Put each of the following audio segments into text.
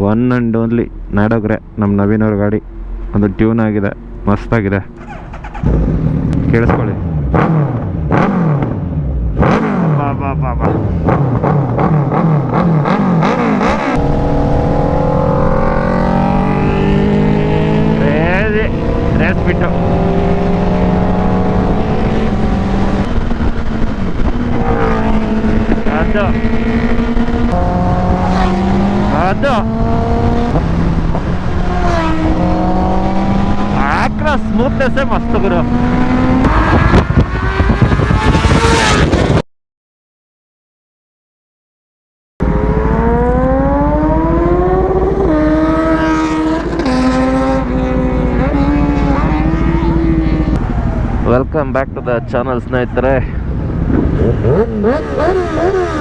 One and only ನಾಡೋಗ್ರೆ ನಮ್ಮ ನವೀನ್ ಅವ್ರ ಗಾಡಿ. ಒಂದು ಟ್ಯೂನ್ ಆಗಿದೆ, ಮಸ್ತಾಗಿದೆ, ಕೇಳಿಸ್ಕೊಳ್ಳಿ. ಬಾ ಬಾ ಬಾ ಬಾ ರೇಸ್ ಬಿಟ್ಟು ಅದು ಅದು ಆಕ್ರ ಸ್ಮೂತ್ನೆಸ್ಸೇ ಮಸ್ತ್ ಗುರು. Welcome back to the channel ಸ್ನೇಹಿತರೆ.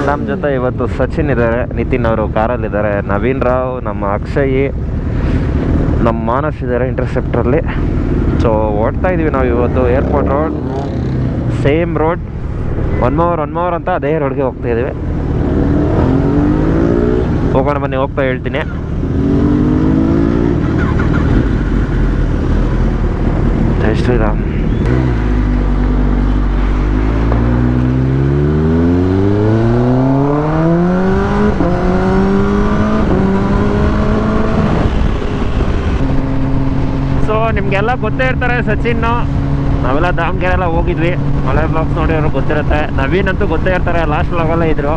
ನಮ್ಮ ಜೊತೆ ಇವತ್ತು ಸಚಿನ್ ಇದ್ದಾರೆ, ನಿತಿನ್ ಅವರು ಕಾರಲ್ಲಿದ್ದಾರೆ, ನವೀನ್ ರಾವ್, ನಮ್ಮ ಅಕ್ಷಯ್, ನಮ್ಮ ಮಾನಸ್ ಇದ್ದಾರೆ ಇಂಟರ್ಸೆಪ್ಟ್ರಲ್ಲಿ. ಸೊ ಓಡ್ತಾ ಇದ್ದೀವಿ ನಾವು ಇವತ್ತು airport road, same road, one more ಅಂತ ಅದೇ ರೋಡ್ಗೆ ಹೋಗ್ತಾ ಇದ್ದೀವಿ. ಹೋಗೋಣ ಬನ್ನಿ, ಹೋಗ್ತಾ ಹೇಳ್ತೀನಿ. ಜೈ ಶ್ರೀರಾಮ್. ನಿಮಗೆಲ್ಲ ಗೊತ್ತೇ ಇರ್ತಾರೆ ಸಚಿನ್, ನಾವೆಲ್ಲ ದಾವಣಗೆರೆ ಎಲ್ಲ ಹೋಗಿದ್ವಿ, ಮಳೆ ಬ್ಲಾಗ್ಸ್ ನೋಡಿರೋರು ಗೊತ್ತಿರುತ್ತೆ. ನವೀನ್ ಅಂತೂ ಗೊತ್ತೇ ಇರ್ತಾರೆ, ಲಾಸ್ಟ್ ಬ್ಲಾಗಲ್ಲೇ ಇದ್ದರು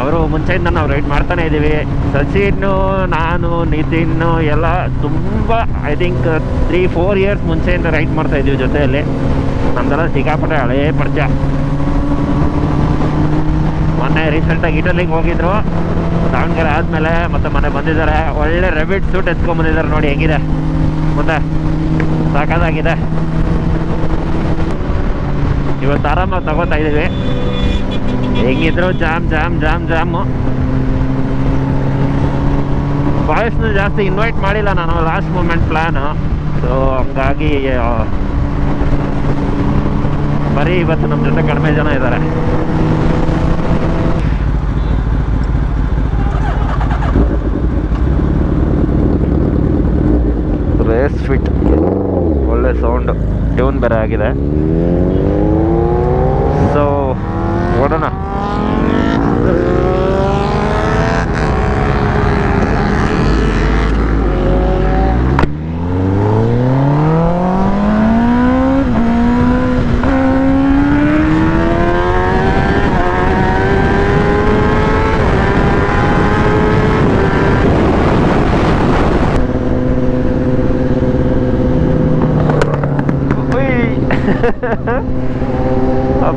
ಅವರು. ಮುಂಚೆಯಿಂದ ನಾವು ರೈಡ್ ಮಾಡ್ತಾನೆ ಇದ್ದೀವಿ. ಸಚಿನ್ನು, ನಾನು, ನಿತಿನ್ ಎಲ್ಲ ತುಂಬ ಐ ಥಿಂಕ್ 3-4 ಇಯರ್ಸ್ ಮುಂಚೆಯಿಂದ ರೈಡ್ ಮಾಡ್ತಾ ಇದ್ದೀವಿ ಜೊತೆಯಲ್ಲಿ. ನಮ್ದೆಲ್ಲ ಸಿಕ್ಕಾಪಟ್ಟೆ ಹಳೇ ಪರಿಚಯ. ಮೊನ್ನೆ ರೀಸೆಂಟಾಗಿ ಇಟಲಿಗೆ ಹೋಗಿದ್ರು, ದಾವಣಗೆರೆ ಆದಮೇಲೆ ಮತ್ತೆ ಮನೆ ಬಂದಿದ್ದಾರೆ. ಒಳ್ಳೆ ರೆಬಿಟ್ ಸೂಟ್ ಎತ್ಕೊಂಡ್ಬಂದಿದ್ದಾರೆ, ನೋಡಿ ಹೆಂಗಿದೆ ಮತ್ತೆ, ಸಾಕಾಗಿದೆ. ಇವತ್ತು ಆರಾಮಾಗಿ ತಗೋತಾ ಇದ್ದೀವಿ. ಹೆಂಗಿದ್ರು ಜಾಮು. ಬಾಯ್ಸ್ನ ಜಾಸ್ತಿ ಇನ್ವೈಟ್ ಮಾಡಿಲ್ಲ ನಾನು, ಲಾಸ್ಟ್ ಮೂಮೆಂಟ್ ಪ್ಲ್ಯಾನು. ಸೊ ಹಂಗಾಗಿ ಬರೀ ಇವತ್ತು ನಮ್ಮ ಜೊತೆ ಕಡಿಮೆ ಜನ ಇದ್ದಾರೆ. ರೇಸ್ ಫಿಟ್, ಒಳ್ಳೆ ಸೌಂಡ್, ಟ್ಯೂನ್ ಬೇರೆ ಆಗಿದೆ. ಸೊ ಓಡೋಣ.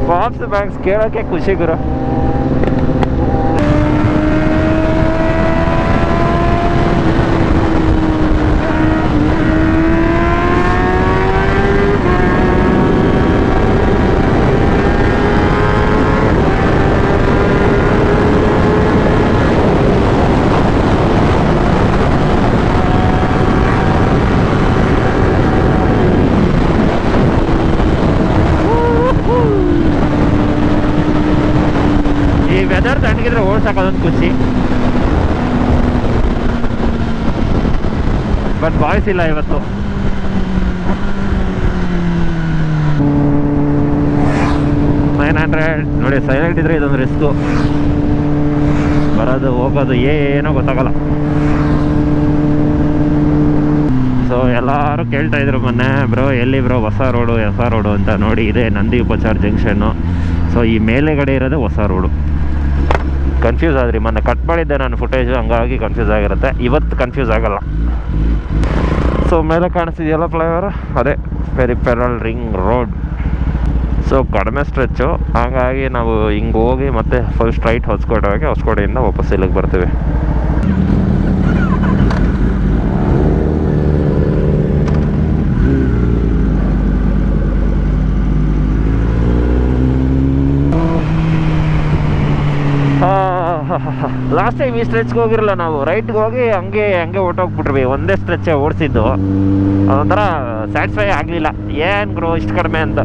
ಬಾಬ್ಸ್ ಬ್ಯಾಂಕ್ಸ್ ಕೇಳೋಕ್ಕೆ ಖುಷಿ ಗುರು. ವೆದರ್ ತಣ್ಣಗಿದ್ರೆ ಓಡ್ಸೋಕ್ಕೊಂದು ಖುಷಿ, ಬಟ್ ಬಾಯ್ಸ್ ಇಲ್ಲ ಇವತ್ತು. ನೋಡಿ ಸೈಲೆಂಟ್ ಇದ್ರೆ ಇದೊಂದು ರಿಸ್ಕು, ಬರೋದು ಹೋಗೋದು ಏನೋ ಗೊತ್ತಾಗಲ್ಲ. ಸೊ ಎಲ್ಲರೂ ಕೇಳ್ತಾ ಇದ್ರು ಮೊನ್ನೆ, ಬ್ರೋ ಎಲ್ಲಿ ಬ್ರೋ ಹೊಸ ರೋಡು ಅಂತ. ನೋಡಿ ಇದೆ ನಂದಿ ಉಪಚಾರ್ ಜಂಕ್ಷನ್ನು. ಸೊ ಈ ಮೇಲೆಗಡೆ ಇರೋದು ಹೊಸ ರೋಡು. ಕನ್ಫ್ಯೂಸ್ ಆದ್ರಿ, ಮೊನ್ನೆ ಕಟ್ ಮಾಡಿದ್ದೆ ನಾನು ಫುಟೇಜು, ಹಂಗಾಗಿ ಕನ್ಫ್ಯೂಸ್ ಆಗಿರುತ್ತೆ. ಇವತ್ತು ಕನ್ಫ್ಯೂಸ್ ಆಗಲ್ಲ. ಸೊ ಮೇಲೆ ಕಾಣಿಸ್ತಿದೆಯಲ್ಲ ಫ್ಲೈಓವರ್, ಅದೇ ಪೆರಿಫೆರಲ್ ರಿಂಗ್ ರೋಡ್. ಸೊ ಕಡಿಮೆ ಸ್ಟ್ರೆಚ್ಚು, ಹಾಗಾಗಿ ನಾವು ಹಿಂಗೆ ಹೋಗಿ ಮತ್ತೆ ಫುಲ್ ಸ್ಟ್ರೈಟ್ ಹೊಸಕೋಟೆಯಿಂದ ವಾಪಸ್ ಇಲ್ಲಿಗೆ ಬರ್ತೀವಿ. ಲಾಸ್ಟ್ ಟೈಮ್ ಈ ಸ್ಟ್ರೆಚ್ಗೆ ಹೋಗಿರಲ್ಲ ನಾವು, ರೈಟ್ಗೆ ಹೋಗಿ ಹಂಗೆ ಹೊರ್ಟೋಗ್ಬಿಟ್ರಿ. ಒಂದೇ ಸ್ಟ್ರೆಚ್ಚೇ ಓಡಿಸಿದ್ದು, ಅದೊಂಥರ ಸ್ಯಾಟಿಸ್ಫೈ ಆಗಲಿಲ್ಲ. ಏನು ಬ್ರೋ ಇಷ್ಟು ಕಡಿಮೆ ಅಂತ.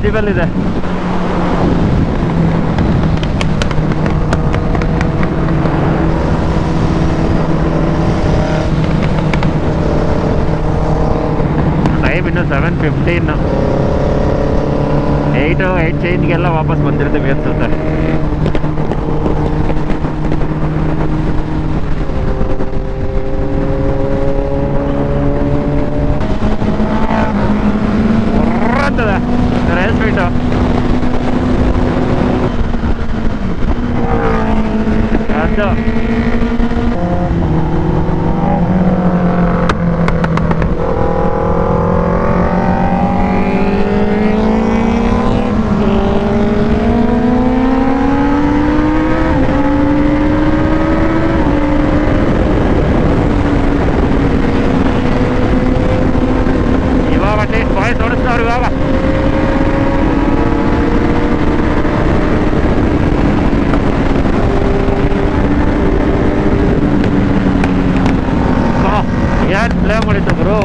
ವಿಸಿಬಲ್ ಇದೆ. ಟೈಮ್ ಇನ್ನು 7:15. 8 ಚೇಂಜ್ಗೆಲ್ಲ ವಾಪಸ್ ಬಂದಿರ್ತೀವಿ ಅನ್ಸುತ್ತೆ. ಅಂತದ ರೇಸ್ ಫೀಟು ಅದು ಏನ್ ಪ್ಲೇ ಮಾಡಿತ್ತು ಗುರು.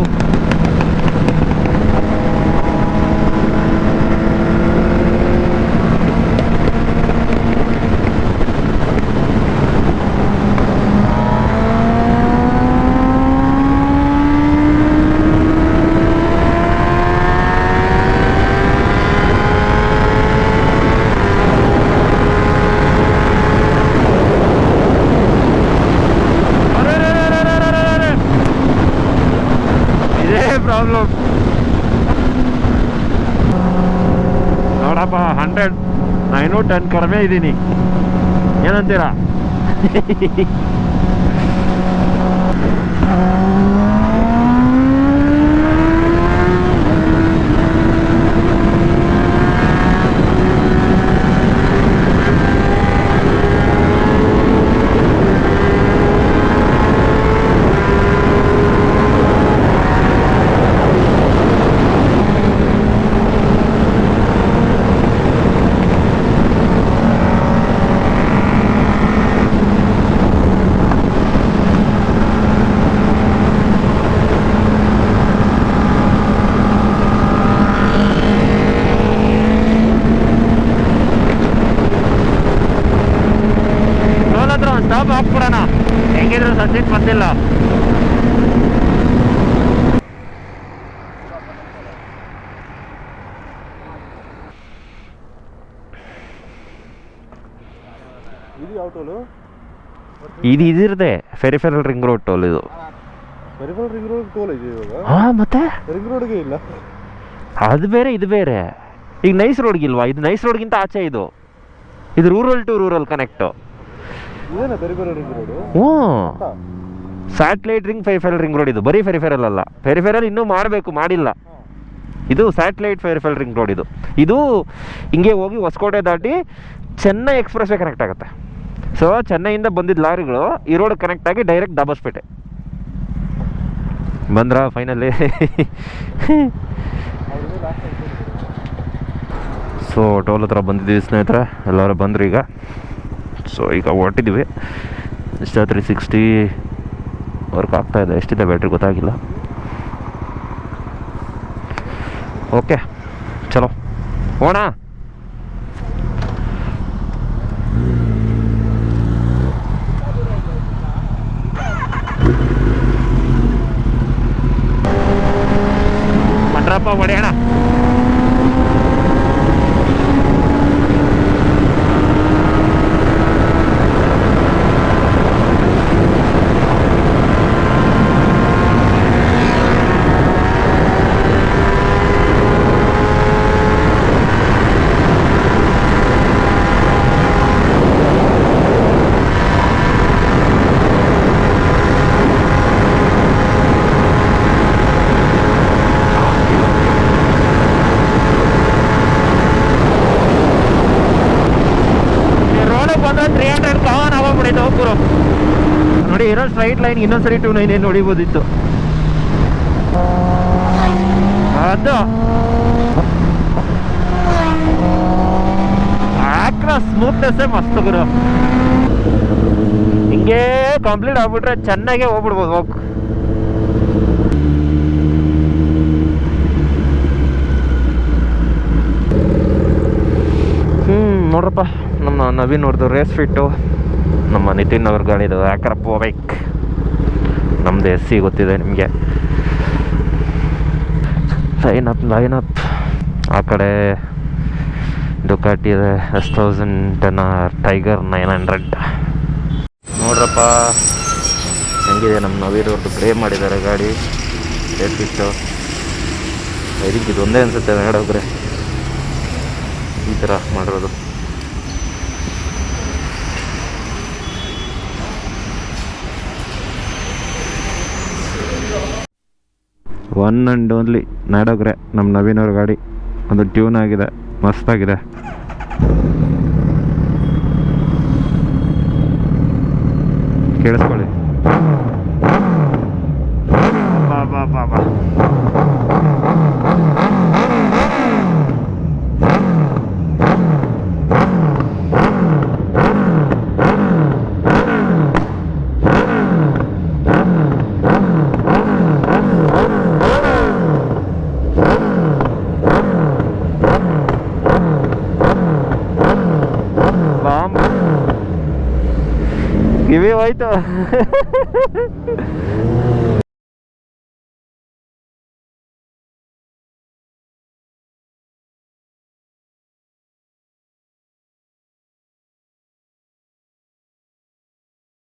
ಪ್ರಾಬ್ಲಮ್ ನೋಡಪ್ಪ. 100 ನಾನು 10 ಕಡಿಮೆ ಇದ್ದೀನಿ, ಏನಂತೀರಾ? ಸ್ಟಾಪ್ ಹಾಕ್ಬಿಡೋಣ, ಹೆಂಗಿದ್ರು ಸಚಿನ್ ಬಂದಿಲ್ಲ. ಇದು ಇದಿರದೆ ಫೆರಿಫೆರಲ್ ರಿಂಗ್ ರೋಡ್ ಟೋಲ್. ಇದು ಫೆರಿಫೆರಲ್ ರಿಂಗ್ ರೋಡ್ ಟೋಲ್ ಇದೆ ಇವಾಗ. ಮತ್ತೆ ರಿಂಗ್ ರೋಡ್ಗೆ ಇಲ್ಲ, ಅದು ಬೇರೆ ಇದು ಬೇರೆ. ಈಗ ನೈಸ್ ರೋಡ್ಗಿಲ್ವಾ? ಇದು ನೈಸ್ ರೋಡ್ಗಿಂತ ಆಚೆ. ಇದು ರೂರಲ್ ಟು ರೂರಲ್ ಕನೆಕ್ಟು. ಹ್ಞೂ, satellite ring peripheral ring road. ಇದು ಬರೀ ಫೆರಿಫೆರಲ್ ಅಲ್ಲ, ಫೆರಿಫೆರಲ್ ಇನ್ನೂ ಮಾಡಬೇಕು, ಮಾಡಿಲ್ಲ. ಇದು ಸ್ಯಾಟಲೈಟ್ ಫೆರಿಫೆರಲ್ ರಿಂಗ್ ರೋಡ್. ಇದು ಹಿಂಗೆ ಹೋಗಿ ಹೊಸಕೋಟೆ ದಾಟಿ ಚೆನ್ನೈ ಎಕ್ಸ್ಪ್ರೆಸ್ವೇ ಕನೆಕ್ಟ್ ಆಗುತ್ತೆ. ಸೊ ಚೆನ್ನೈಯಿಂದ ಬಂದಿದ್ದ ಲಾರಿಗಳು ಈ ರೋಡ್ ಕನೆಕ್ಟ್ ಆಗಿ ಡೈರೆಕ್ಟ್ ದಾಬಸ್ಪೇಟೆ ಬಂದ್ರ ಫೈನಲಿ. ಸೊ ಟೋಲ್ ಹತ್ರ ಬಂದಿದ್ದೀವಿ ಸ್ನೇಹಿತರೆ, ಎಲ್ಲರೂ ಬಂದರು ಈಗ. ಸೊ ಈಗ ಹೊರಟಿದ್ದೀವಿ. ಇಷ್ಟ 360 ವರ್ಕ್ ಆಗ್ತಾಯಿದೆ. ಎಷ್ಟಿದೆ ಬ್ಯಾಟ್ರಿ ಗೊತ್ತಾಗಿಲ್ಲ. ಓಕೆ ಚಲೋ ಹೋಣ. ಮಂಡ್ರಪ್ಪ ಹೊಡೆಯೋಣ. ನೋಡಿ ಇರೋ ಸ್ಟ್ರೈಟ್ ಲೈನ್ ಇನ್ನೊಂದ್ಸರಿ 298 ಹೊಡಿಬೋದಿತ್ತು. ಅದು ಸ್ಮೂತ್ನೆಸ್ಸೇ ಮಸ್ತ್ ಗುರು. ಹಿಂಗೆ ಕಂಪ್ಲೀಟ್ ಆಗ್ಬಿಟ್ರೆ ಚೆನ್ನಾಗೇ ಹೋಗ್ಬಿಡ್ಬೋದು. ಹೋಗ್ ನೋಡ್ರಪ್ಪ ನಮ್ಮ ನವೀನ್ ಅವ್ರದ್ದು ರೇಸ್ ಫಿಟ್ಟು, ನಮ್ಮ ನಿತಿನ್ ಅವ್ರ ಗಾಡಿದು ಆಕ್ರಪ್ ಬೈಕ್, ನಮ್ಮದು SC ಗೊತ್ತಿದೆ ನಿಮಗೆ. ಲೈನಪ್ ಆ ಕಡೆ ಡುಕಾಟಿ ಇದೆ, S1010 ಟೈಗರ್ 900. ನೋಡ್ರಪ್ಪ ಹೆಂಗಿದೆ ನಮ್ಮ ನವೀನ್ ಅವ್ರದ್ದು ಗ್ರೇ ಮಾಡಿದ್ದಾರೆ ಗಾಡಿ ರೇಸ್ ಫಿಟ್ಟು. ಐ ಥಿಂಕ್ ಇದೊಂದೇ ಅನಿಸುತ್ತೆ ನೋಡೋಗ್ರೆ ಈ ಥರ ಮಾಡಿರೋದು. ಒನ್ ಆ್ಯಂಡ್ ಓನ್ಲಿ ನಾಡೋಗ್ರೆ ನಮ್ಮ ನವೀನ್ ಅವ್ರ ಗಾಡಿ. ಒಂದು ಟ್ಯೂನ್ ಆಗಿದೆ, ಮಸ್ತಾಗಿದೆ. ಕೇಳಿಸ್ಕೊಳ್ಳಿ. ಬಾ ಬಾ ಬಾ ಬಾ ಕಿವಿ ಹೋಯ್ತು.